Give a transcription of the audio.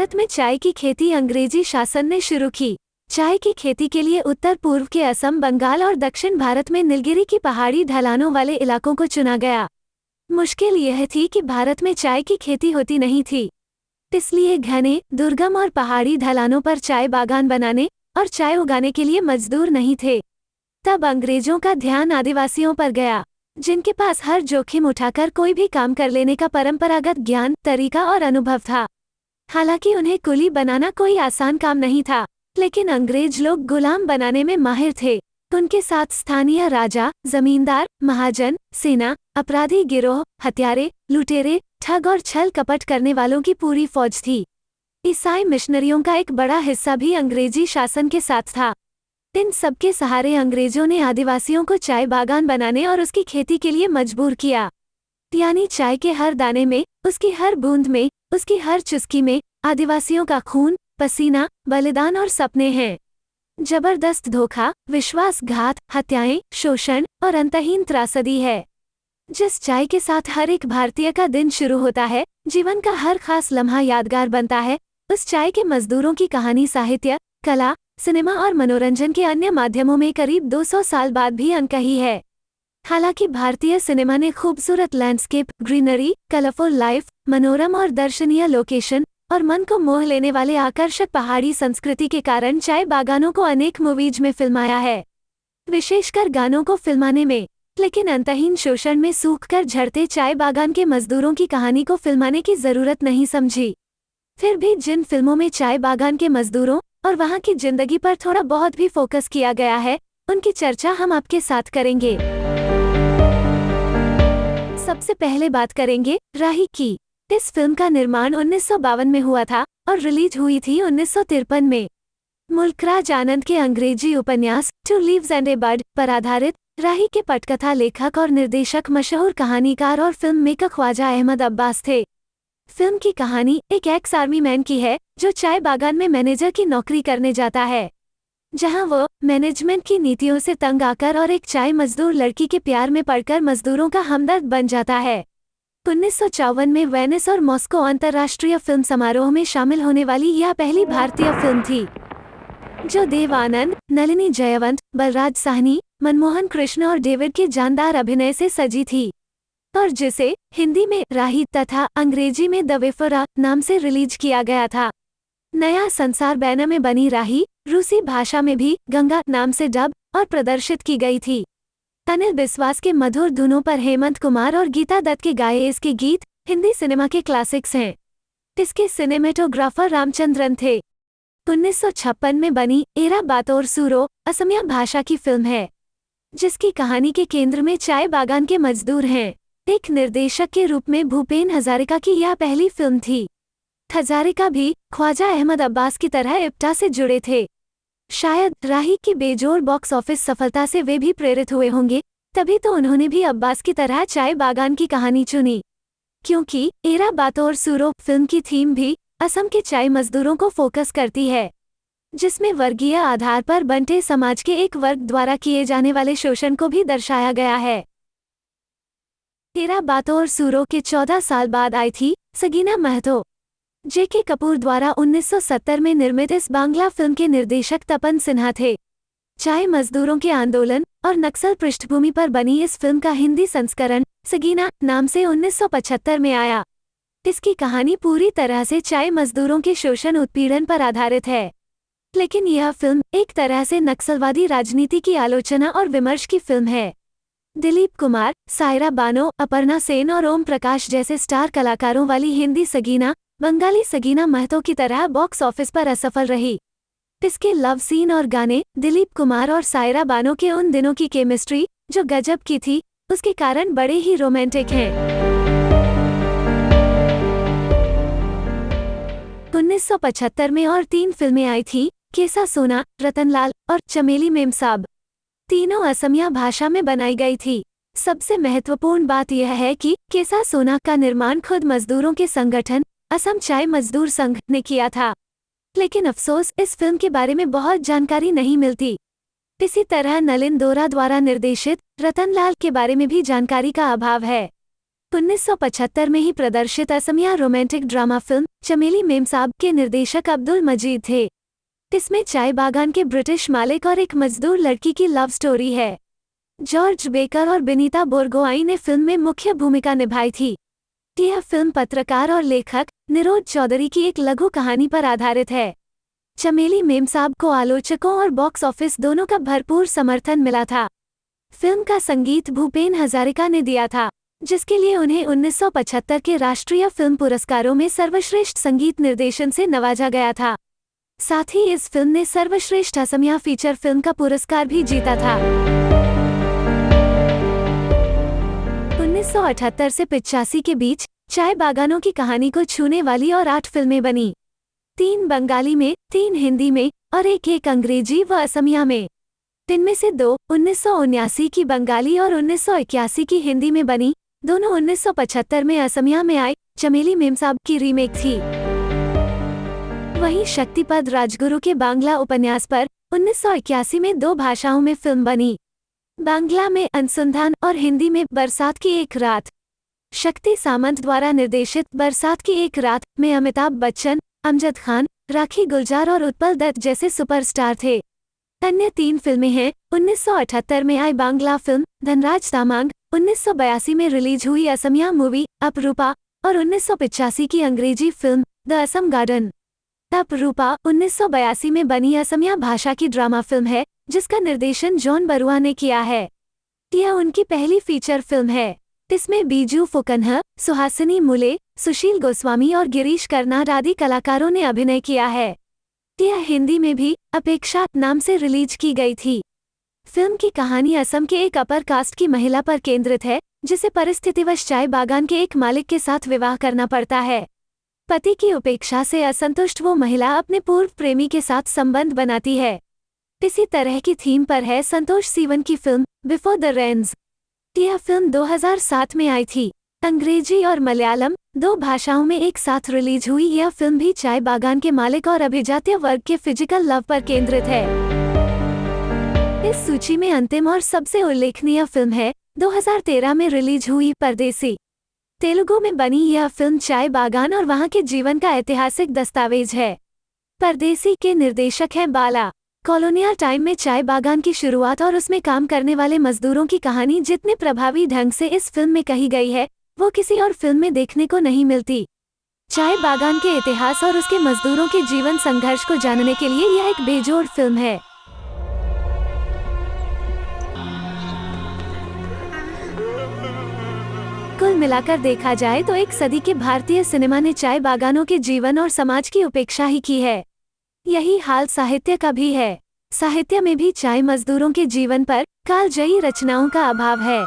भारत में चाय की खेती अंग्रेजी शासन ने शुरू की। चाय की खेती के लिए उत्तर पूर्व के असम, बंगाल और दक्षिण भारत में नीलगिरी की पहाड़ी ढलानों वाले इलाकों को चुना गया। मुश्किल यह थी कि भारत में चाय की खेती होती नहीं थी, इसलिए घने, दुर्गम और पहाड़ी ढलानों पर चाय बागान बनाने और चाय उगाने के लिए मजदूर नहीं थे। तब अंग्रेजों का ध्यान आदिवासियों पर गया, जिनके पास हर जोखिम उठाकर कोई भी काम कर लेने का परंपरागत ज्ञान, तरीका और अनुभव था। हालांकि उन्हें कुली बनाना कोई आसान काम नहीं था, लेकिन अंग्रेज लोग गुलाम बनाने में माहिर थे। उनके साथ स्थानीय राजा, जमींदार, महाजन, सेना, अपराधी गिरोह, हत्यारे, लुटेरे, ठग और छल कपट करने वालों की पूरी फौज थी। ईसाई मिशनरियों का एक बड़ा हिस्सा भी अंग्रेजी शासन के साथ था। इन सबके सहारे अंग्रेजों ने आदिवासियों को चाय बागान बनाने और उसकी खेती के लिए मजबूर किया। यानी चाय के हर दाने में, उसकी हर बूंद में, उसकी हर चुस्की में आदिवासियों का खून, पसीना, बलिदान और सपने हैं। जबरदस्त धोखा, विश्वासघात, हत्याएं, शोषण और अंतहीन त्रासदी है। जिस चाय के साथ हर एक भारतीय का दिन शुरू होता है, जीवन का हर खास लम्हा यादगार बनता है, उस चाय के मजदूरों की कहानी साहित्य, कला, सिनेमा और मनोरंजन के अन्य माध्यमों में करीब 200 साल बाद भी अनकही है। हालांकि भारतीय सिनेमा ने खूबसूरत लैंडस्केप, ग्रीनरी, कलरफुल लाइफ, मनोरम और दर्शनीय लोकेशन और मन को मोह लेने वाले आकर्षक पहाड़ी संस्कृति के कारण चाय बागानों को अनेक मूवीज में फिल्माया है, विशेषकर गानों को फिल्माने में। लेकिन अंतहीन शोषण में सूखकर झड़ते चाय बागान के मजदूरों की कहानी को फिल्माने की जरूरत नहीं समझी। फिर भी जिन फिल्मों में चाय बागान के मजदूरों और वहां की जिंदगी पर थोड़ा बहुत भी फोकस किया गया है, उनकी चर्चा हम आपके साथ करेंगे। सबसे पहले बात करेंगे राही की। इस फिल्म का निर्माण 1952 में हुआ था और रिलीज हुई थी 1953 में। मुल्कराज आनंद के अंग्रेजी उपन्यास टू लीव्स एंड ए बड पर आधारित राही के पटकथा लेखक और निर्देशक मशहूर कहानीकार और फिल्म मेकर ख्वाजा अहमद अब्बास थे। फिल्म की कहानी एक एक्स आर्मी मैन की है जो चाय बागान में मैनेजर की नौकरी करने जाता है, जहां वो मैनेजमेंट की नीतियों से तंग आकर और एक चाय मजदूर लड़की के प्यार में पड़कर मजदूरों का हमदर्द बन जाता है। 1954 में वेनिस और मॉस्को अंतर्राष्ट्रीय फिल्म समारोह में शामिल होने वाली यह पहली भारतीय फिल्म थी, जो देव आनंद, नलिनी जयवंत, बलराज साहनी, मनमोहन कृष्ण और डेविड के जानदार अभिनय से सजी थी, और जिसे हिंदी में राही तथा अंग्रेजी में द वेफरा नाम से रिलीज किया गया था। नया संसार बैनर में बनी राही रूसी भाषा में भी गंगा नाम से डब और प्रदर्शित की गई थी। अनिल बिस्वास के मधुर धुनों पर हेमंत कुमार और गीता दत्त के गाए इसके गीत हिंदी सिनेमा के क्लासिक्स हैं। इसके सिनेमेटोग्राफर रामचंद्रन थे। 1956 में बनी एरा बातोर सूरो असमिया भाषा की फिल्म है, जिसकी कहानी के केंद्र में चाय बागान के मजदूर हैं। एक निर्देशक के रूप में भूपेन हजारिका की यह पहली फिल्म थी। हजारिका भी ख्वाजा अहमद अब्बास की तरह इप्टा से जुड़े थे। शायद राही की बेजोड़ बॉक्स ऑफिस सफलता से वे भी प्रेरित हुए होंगे, तभी तो उन्होंने भी अब्बास की तरह चाय बागान की कहानी चुनी। क्योंकि एरा बातोर सूरो फिल्म की थीम भी असम के चाय मजदूरों को फोकस करती है, जिसमें वर्गीय आधार पर बंटे समाज के एक वर्ग द्वारा किए जाने वाले शोषण को भी दर्शाया गया है। एरा बातोर सूरो के 14 साल बाद आई थी सगीना महतो। जेके कपूर द्वारा 1970 में निर्मित इस बांग्ला फिल्म के निर्देशक तपन सिन्हा थे। चाय मजदूरों के आंदोलन और नक्सल पृष्ठभूमि पर बनी इस फिल्म का हिंदी संस्करण सगीना नाम से 1975 में आया। इसकी कहानी पूरी तरह से चाय मजदूरों के शोषण उत्पीड़न पर आधारित है, लेकिन यह फिल्म एक तरह से नक्सलवादी राजनीति की आलोचना और विमर्श की फिल्म है। दिलीप कुमार, सायरा बानो, अपर्णा सेन और ओम प्रकाश जैसे स्टार कलाकारों वाली हिंदी सगीना बंगाली सगीना महतो की तरह बॉक्स ऑफिस पर असफल रही। इसके लव सीन और गाने, दिलीप कुमार और सायरा बानो के उन दिनों की केमिस्ट्री जो गजब की थी, उसके कारण बड़े ही रोमांटिक हैं। 1975 में और 3 फिल्में आई थी, केसा सोना, रतनलाल और चमेली मेमसाब। तीनों असमिया भाषा में बनाई गई थी। सबसे महत्वपूर्ण बात यह है कि केसा सोना का निर्माण खुद मजदूरों के संगठन असम चाय मजदूर संघ ने किया था, लेकिन अफसोस इस फिल्म के बारे में बहुत जानकारी नहीं मिलती। इसी तरह नलिन दोरा द्वारा निर्देशित रतनलाल के बारे में भी जानकारी का अभाव है। 1975 में ही प्रदर्शित असमिया रोमांटिक ड्रामा फिल्म चमेली मेमसाब के निर्देशक अब्दुल मजीद थे। इसमें चाय बागान के ब्रिटिश मालिक और एक मजदूर लड़की की लव स्टोरी है। जॉर्ज बेकर और बेनीता बोरगोहाई ने फिल्म में मुख्य भूमिका निभाई थी। यह फिल्म पत्रकार और लेखक निरोध चौधरी की एक लघु कहानी पर आधारित है। चमेली मेमसाब को आलोचकों और बॉक्स ऑफिस दोनों का भरपूर समर्थन मिला था। फिल्म का संगीत भूपेन हजारिका ने दिया था, जिसके लिए उन्हें 1975 के राष्ट्रीय फिल्म पुरस्कारों में सर्वश्रेष्ठ संगीत निर्देशन से नवाजा गया था। साथ ही इस फिल्म ने सर्वश्रेष्ठ असमिया फीचर फिल्म का पुरस्कार भी जीता था। 1978 से 85 के बीच चाय बागानों की कहानी को छूने वाली और 8 फिल्में बनी। 3 बंगाली में, 3 हिंदी में और एक अंग्रेजी व असमिया में। इनमें से 2 1979 की बंगाली और 1981 की हिंदी में बनी। दोनों 1975 में असमिया में आई चमेली मेमसाब की रीमेक थी। वहीं शक्तिपद राजगुरु के बांग्ला उपन्यास पर 1981 में 2 भाषाओं में फिल्म बनी, बांग्ला में अनुसंधान और हिंदी में बरसात की एक रात। शक्ति सामंत द्वारा निर्देशित बरसात की एक रात में अमिताभ बच्चन, अमजद खान, राखी गुलजार और उत्पल दत्त जैसे सुपरस्टार थे। अन्य 3 फिल्में हैं 1978 में आई बांग्ला फिल्म धनराज तामांग, 1982 में रिलीज हुई असमिया मूवी अपरूपा और 1985 की अंग्रेजी फिल्म द असम गार्डन। अपरूपा 1982 में बनी असमिया भाषा की ड्रामा फिल्म है, जिसका निर्देशन जॉन बरुआ ने किया है। यह उनकी पहली फीचर फिल्म है। इसमें बीजू फुकनह, सुहासिनी मुले, सुशील गोस्वामी और गिरीश कर्नाड आदि कलाकारों ने अभिनय किया है। यह हिंदी में भी अपेक्षा नाम से रिलीज की गई थी। फिल्म की कहानी असम के एक अपर कास्ट की महिला पर केंद्रित है, जिसे परिस्थितिवश चाय बागान के एक मालिक के साथ विवाह करना पड़ता है। पति की उपेक्षा से असंतुष्ट वो महिला अपने पूर्व प्रेमी के साथ संबंध बनाती है। इसी तरह की थीम पर है संतोष सीवन की फिल्म बिफोर द रेन्स। यह फिल्म 2007 में आई थी। अंग्रेजी और मलयालम 2 भाषाओं में एक साथ रिलीज हुई यह फिल्म भी चाय बागान के मालिक और अभिजात्य वर्ग के फिजिकल लव पर केंद्रित है। इस सूची में अंतिम और सबसे उल्लेखनीय फिल्म है 2013 में रिलीज हुई परदेसी। तेलुगु में बनी यह फिल्म चाय बागान और वहां के जीवन का ऐतिहासिक दस्तावेज है। परदेसी के निर्देशक हैं बाला। कॉलोनियल टाइम में चाय बागान की शुरुआत और उसमें काम करने वाले मजदूरों की कहानी जितने प्रभावी ढंग से इस फिल्म में कही गई है, वो किसी और फिल्म में देखने को नहीं मिलती। चाय बागान के इतिहास और उसके मजदूरों के जीवन संघर्ष को जानने के लिए यह एक बेजोड़ फिल्म है। कुल मिलाकर देखा जाए तो एक सदी के भारतीय सिनेमा ने चाय बागानों के जीवन और समाज की उपेक्षा ही की है। यही हाल साहित्य का भी है। साहित्य में भी चाय मजदूरों के जीवन पर कालजयी रचनाओं का अभाव है।